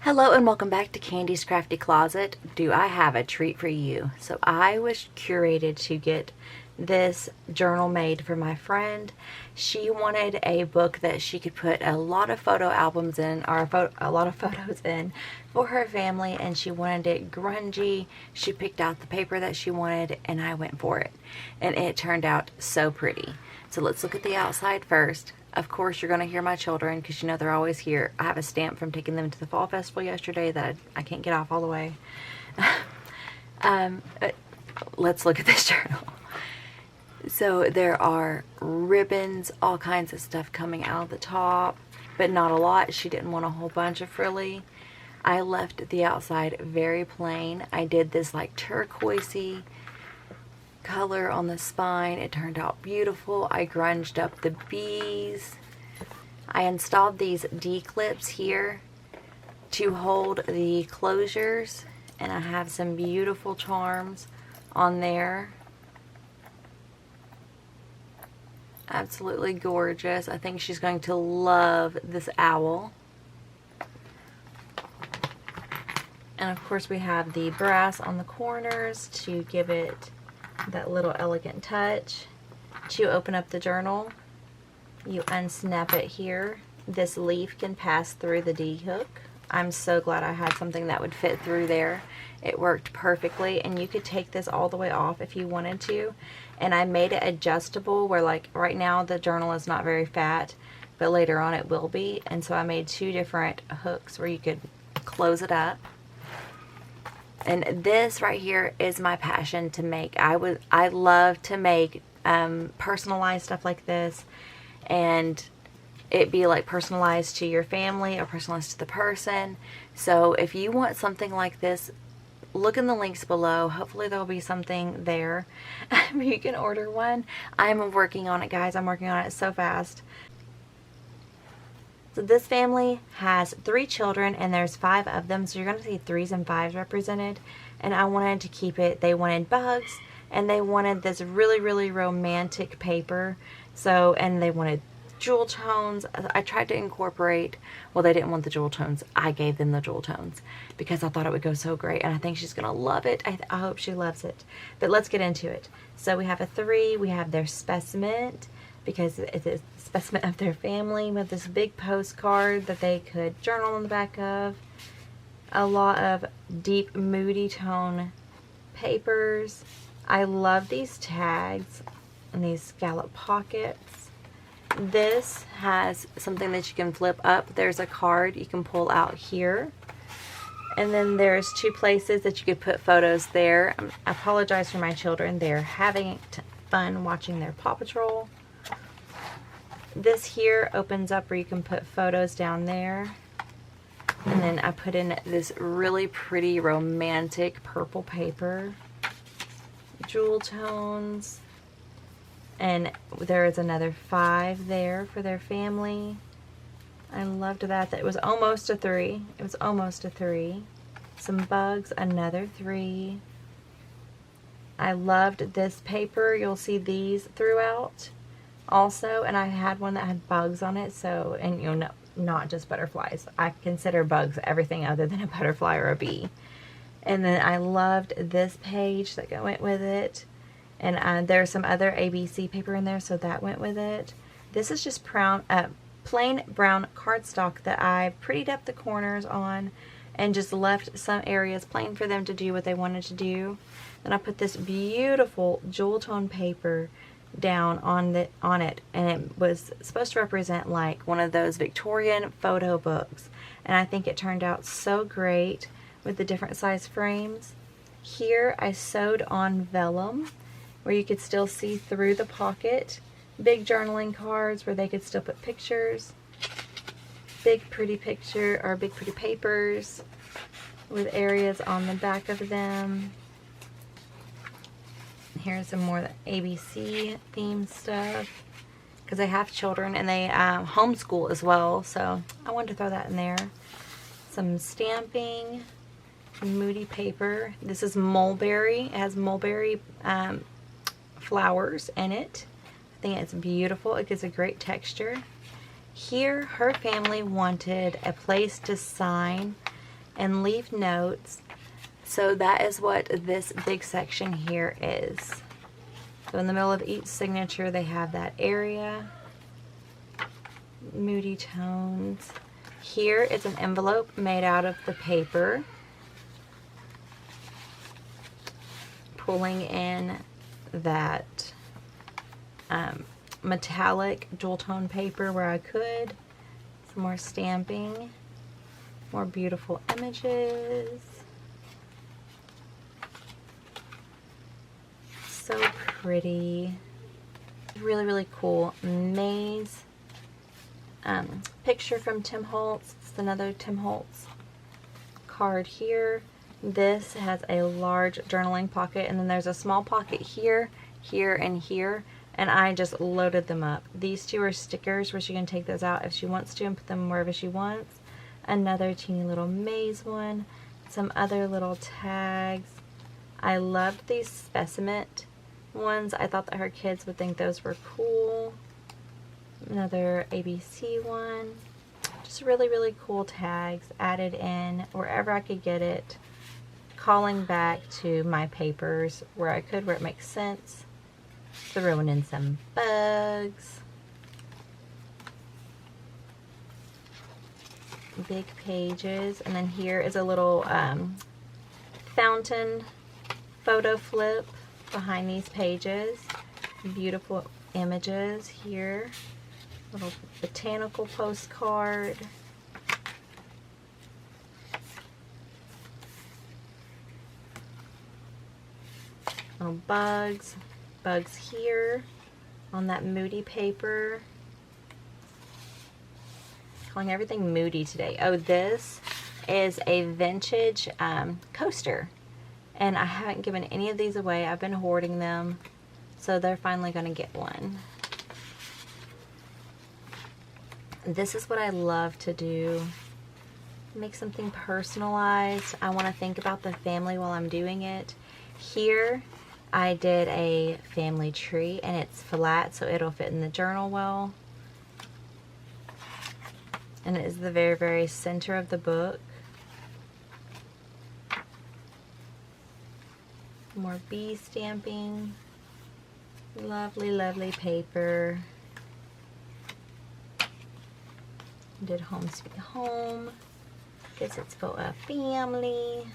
Hello and welcome back to Candy's Crafty Closet. Do I have a treat for you? So I was curated to get this journal made for my friend. She wanted a book that she could put a lot of photo albums in, or a lot of photos in for her family, and she wanted it grungy. She picked out the paper that she wanted and I went for it. And it turned out so pretty. So let's look at the outside first. Of course, you're going to hear my children because you know they're always here. I have a stamp from taking them to the fall festival yesterday that I can't get off all the way. Let's look at this journal. So there are ribbons, all kinds of stuff coming out of the top, but not a lot. She didn't want a whole bunch of frilly. I left the outside very plain. I did this like turquoisey color on the spine. It turned out beautiful. I grunged up the bees. I installed these D-clips here to hold the closures, and I have some beautiful charms on there. Absolutely gorgeous. I think she's going to love this owl. And of course we have the brass on the corners to give it that little elegant touch. To open up the journal, you unsnap it here. This leaf can pass through the D hook. I'm so glad I had something that would fit through there. It worked perfectly, and you could take this all the way off if you wanted to. And I made it adjustable where, like, right now the journal is not very fat, but later on it will be. And so I made two different hooks where you could close it up. And this right here is my passion to make. I love to make personalized stuff like this, and it be like personalized to your family or personalized to the person. So if you want something like this, look in the links below. Hopefully there'll be something there. You can order one. I'm working on it, guys. I'm working on it so fast. So this family has 3 children, and there's 5 of them, so you're going to see 3s and 5s represented. And I wanted to keep it, they wanted bugs, and they wanted this really, really romantic paper. So, and they wanted jewel tones. I tried to incorporate, well, they didn't want the jewel tones. I gave them the jewel tones because I thought it would go so great, and I think she's going to love it. I hope she loves it. But let's get into it. So we have a 3, we have their specimen, because it is the specimen of their family, with this big postcard that they could journal on the back of. A lot of deep, moody tone papers. I love these tags and these scallop pockets. This has something that you can flip up. There's a card you can pull out here. And then there's 2 places that you could put photos there. I apologize for my children. They're having fun watching their Paw Patrol. This here opens up where you can put photos down there. And then I put in this really pretty romantic purple paper. Jewel tones. And there is another 5 there for their family. I loved that. It was almost a 3. It was almost a 3. Some bugs, another 3. I loved this paper. You'll see these throughout also, and I had one that had bugs on it, so, and you know, not just butterflies. I consider bugs everything other than a butterfly or a bee. And then I loved this page that went with it, and there's some other ABC paper in there, so that went with it. This is just plain brown cardstock that I prettied up the corners on and just left some areas plain for them to do what they wanted to do. Then I put this beautiful jewel tone paper down on it, and it was supposed to represent like one of those Victorian photo books, and I think it turned out so great with the different size frames. Here I sewed on vellum where you could still see through the pocket. Big journaling cards where they could still put pictures. Big pretty picture, or big pretty papers with areas on the back of them. Here's some more ABC themed stuff, because I have children and they homeschool as well, so I wanted to throw that in there. Some stamping, moody paper. This is mulberry. It has mulberry flowers in it. I think it's beautiful. It gives a great texture. Here, her family wanted a place to sign and leave notes. So that is what this big section here is. So in the middle of each signature, they have that area. Moody tones. Here is an envelope made out of the paper. Pulling in that metallic dual tone paper where I could. Some more stamping. More beautiful images. So pretty. Really, really cool maze. Picture from Tim Holtz. It's another Tim Holtz card here. This has a large journaling pocket, and then there's a small pocket here, here, and here, and I just loaded them up. These two are stickers where she can take those out if she wants to and put them wherever she wants. Another teeny little maze one. Some other little tags. I loved these specimen ones. I thought that her kids would think those were cool. Another ABC one. Just really, really cool tags added in wherever I could get it. Calling back to my papers where I could, where it makes sense. Throwing in some bugs. Big pages. And then here is a little fountain photo flip behind these pages. Beautiful images here. Little botanical postcard. Little bugs. Bugs here on that moody paper. Calling everything moody today. Oh, this is a vintage coaster. And I haven't given any of these away. I've been hoarding them. So they're finally going to get one. This is what I love to do. Make something personalized. I want to think about the family while I'm doing it. Here, I did a family tree, and it's flat, so it'll fit in the journal well. And it is the very, very center of the book. More bee stamping. Lovely, lovely paper. Did Home Sweet Home. Guess it's for a family.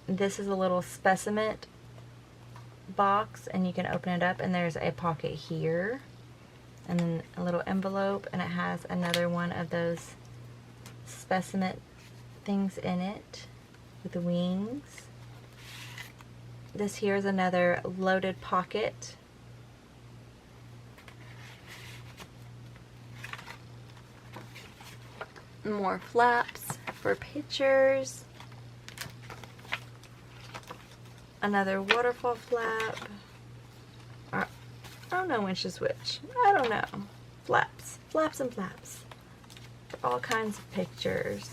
This is a little specimen box, and you can open it up, and there's a pocket here. And then a little envelope, and it has another one of those specimen things in it with the wings. This here is another loaded pocket. More flaps for pictures. Another waterfall flap. I don't know which is which. I don't know. Flaps. Flaps and flaps. All kinds of pictures.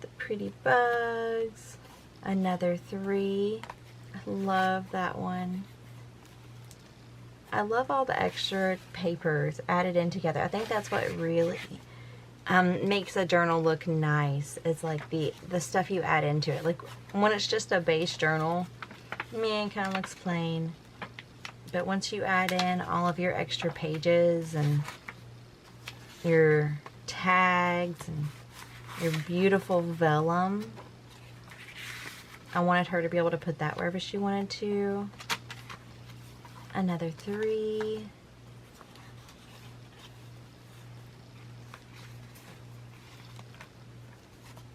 The pretty bugs. Another 3. I love that one. I love all the extra papers added in together. I think that's what really makes a journal look nice. It's like the stuff you add into it. Like when it's just a base journal, man, kind of looks plain. But once you add in all of your extra pages and your tags and your beautiful vellum, I wanted her to be able to put that wherever she wanted to. Another 3.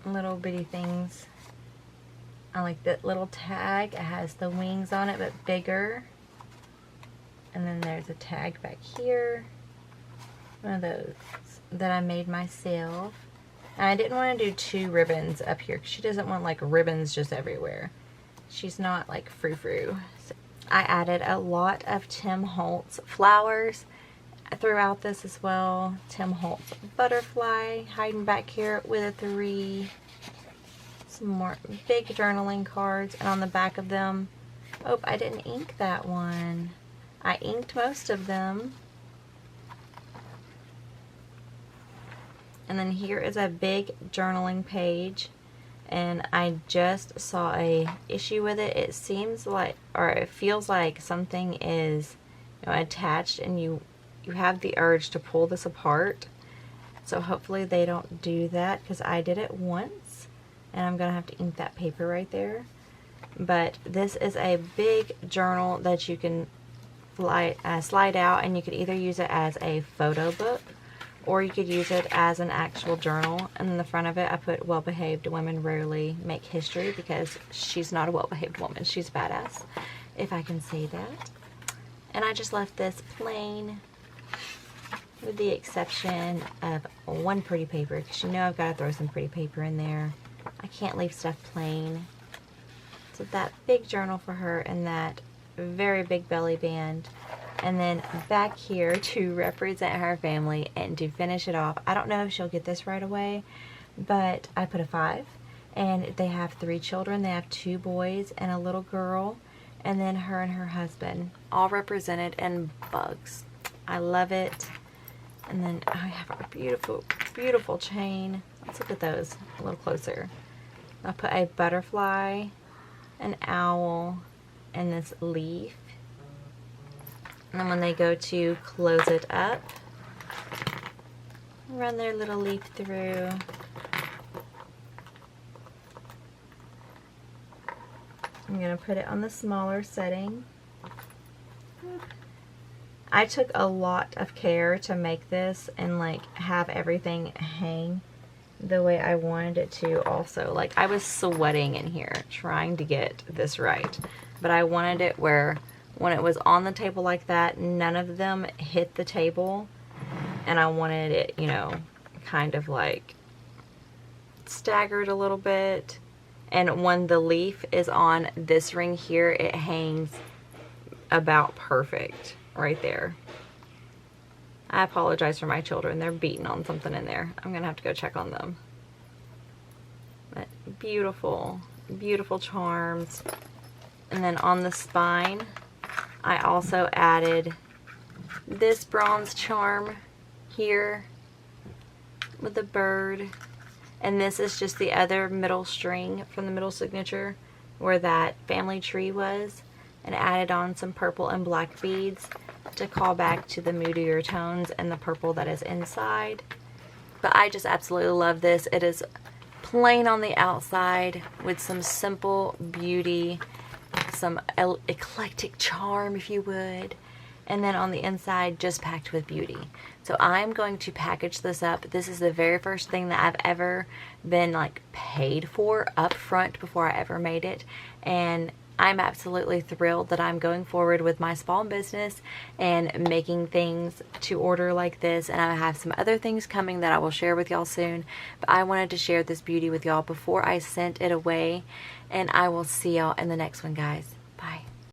Little bitty things. I like that little tag. It has the wings on it, but bigger. And then there's a tag back here. One of those that I made myself. And I didn't want to do 2 ribbons up here because she doesn't want like ribbons just everywhere. She's not like frou-frou. So I added a lot of Tim Holtz flowers throughout this as well. Tim Holtz butterfly hiding back here with a 3. Some more big journaling cards, and on the back of them, oh, I didn't ink that one. I inked most of them. And then here is a big journaling page, and I just saw a issue with it. It seems like, or it feels like something is, you know, attached, and you have the urge to pull this apart. So hopefully they don't do that, because I did it once, and I'm gonna have to ink that paper right there. But this is a big journal that you can slide out, and you could either use it as a photo book, or you could use it as an actual journal. And in the front of it, I put well-behaved women rarely make history, because she's not a well-behaved woman. She's badass, if I can say that. And I just left this plain, with the exception of one pretty paper, because you know I've got to throw some pretty paper in there. I can't leave stuff plain. So that big journal for her, and that very big belly band. And then back here to represent her family and to finish it off. I don't know if she'll get this right away, but I put a 5. And they have 3 children. They have 2 boys and a little girl. And then her and her husband, all represented in bugs. I love it. And then I have a beautiful, beautiful chain. Let's look at those a little closer. I put a butterfly, an owl, and this leaf. And then when they go to close it up, run their little leaf through. I'm going to put it on the smaller setting. I took a lot of care to make this and like have everything hang the way I wanted it to also. Like, I was sweating in here trying to get this right. But I wanted it where when it was on the table like that, none of them hit the table. And I wanted it, you know, kind of like staggered a little bit. And when the leaf is on this ring here, it hangs about perfect right there. I apologize for my children. They're beating on something in there. I'm going to have to go check on them. But beautiful, beautiful charms. And then on the spine, I also added this bronze charm here with a bird. And this is just the other middle string from the middle signature where that family tree was. And added on some purple and black beads to call back to the moodier tones and the purple that is inside. But I just absolutely love this. It is plain on the outside with some simple beauty, some eclectic charm, if you would. And then on the inside, just packed with beauty. So I'm going to package this up. This is the very first thing that I've ever been like paid for up front before I ever made it. And I'm absolutely thrilled that I'm going forward with my small business and making things to order like this. And I have some other things coming that I will share with y'all soon. But I wanted to share this beauty with y'all before I sent it away. And I will see y'all in the next one, guys. Bye.